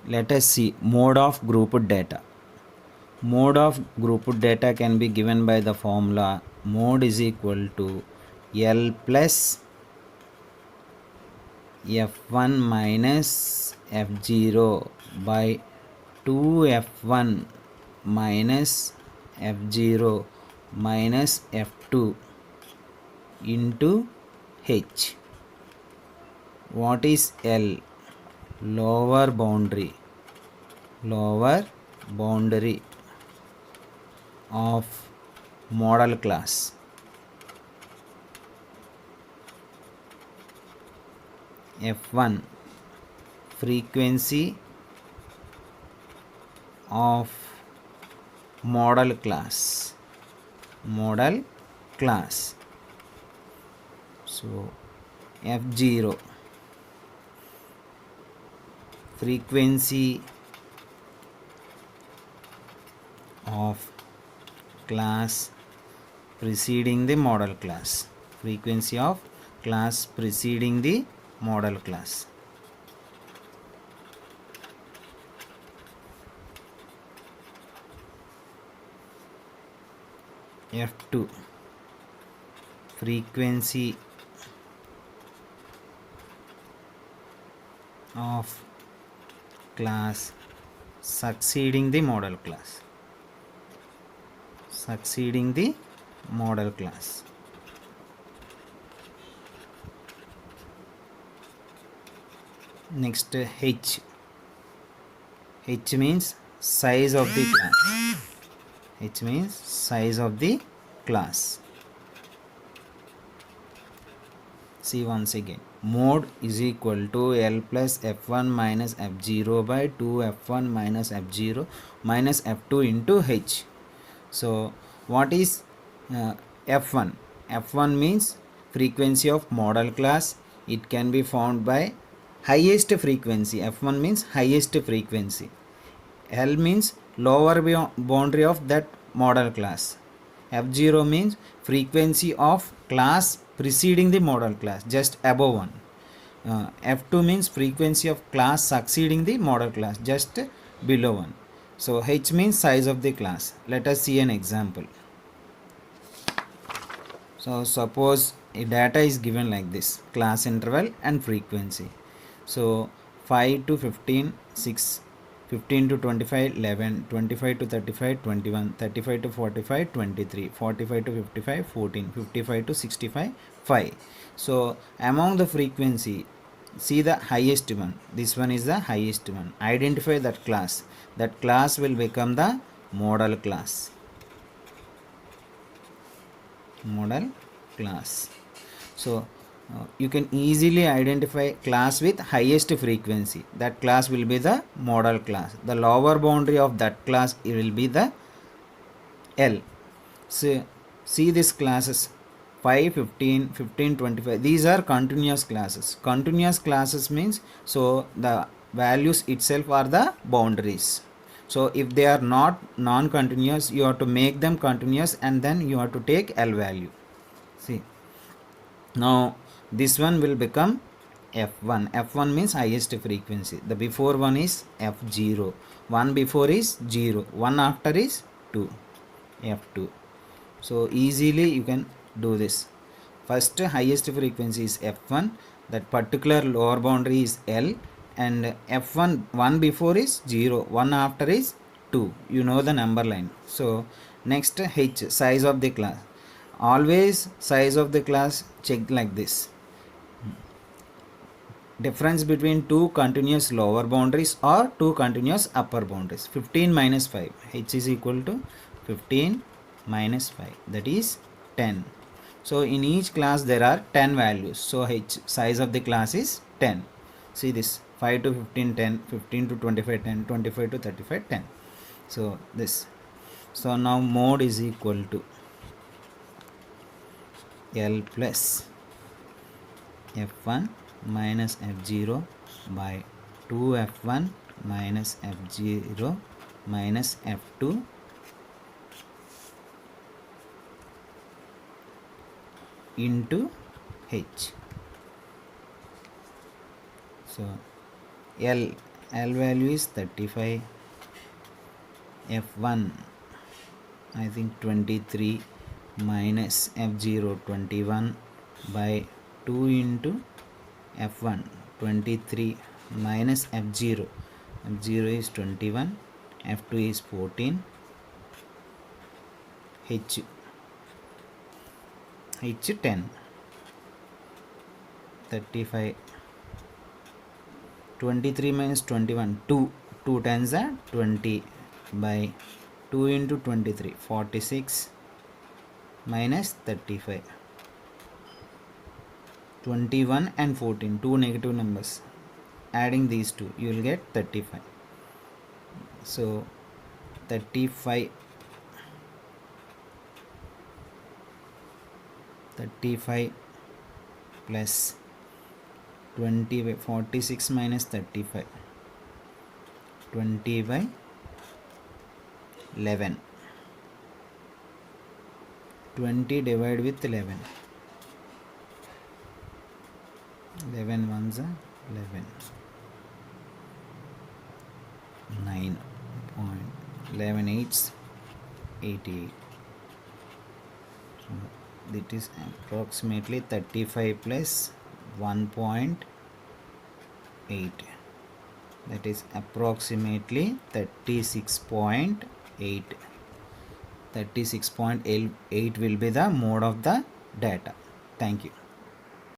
Let us see mode of grouped data. Mode of grouped data can be given by the formula mode is equal to L plus F1 minus F0 by 2F1 minus F0 minus F2 into H. What is L? Lower boundary of model class. F1 frequency of model class. So F0 frequency of class preceding the model class. Frequency of class preceding the model class. F2 frequency of class succeeding the model class. Next H means size of the class. See once again, mode is equal to L plus F1 minus F0 by 2F1 minus F0 minus F2 into H. So what is F1? F1 means frequency of model class. It can be found by highest frequency. F1 means highest frequency. L means lower boundary of that model class. F0 means frequency of class preceding the model class, just above 1. F2 means frequency of class succeeding the model class, just below 1. So H means size of the class. Let us see an example. So suppose a data is given like this, class interval and frequency. So 5 to 15 6, 15 to 25 11, 25 to 35 21, 35 to 45 23, 45 to 55 14, 55 to 65 5. So among the frequency, see the highest one. This one is the highest one. Identify that class. That class will become the model class. So you can easily identify class with highest frequency. That class will be the model class. The lower boundary of that class will be the L. So see these classes 5, 15, 15, 25. These are continuous classes. Continuous classes means, so the values itself are the boundaries. So if they are not non-continuous, you have to make them continuous and then you have to take L value. See, now this one will become F1. F1 means highest frequency. The before one is F0. 1 before is 0. 1 after is 2. F2. So easily you can do this. First highest frequency is F1. That particular lower boundary is L. And F1, 1 before is 0. 1 after is 2. You know the number line. So next H, size of the class. Always size of the class check like this. Difference between two continuous lower boundaries or two continuous upper boundaries. 15 minus 5. H is equal to 15 minus 5. That is 10. So in each class there are 10 values. So H, size of the class is 10. See this, 5 to 15 10, 15 to 25 10, 25 to 35 10. So this. So now mode is equal to L plus F1 minus F0 by 2F1 minus F0 minus F2 into H. So L L value is 35, F1 I think 23 minus F0 21 by 2 into F1 23 minus F0, F0 is 21, F2 is 14, H 10, 35, 23 minus 21, 2 times are 20 by 2 into 23, 46 minus 35, 21 and 14, two negative numbers. Adding these two, you will get 35. So 35 plus 20 by 46 minus 35, 20 by 11, 20 divided with 11, 11 ones are 11, 9.11 eights 88. So that is approximately 35 plus 1.8, that is approximately 36.8. 36.8 will be the mode of the data. Thank you.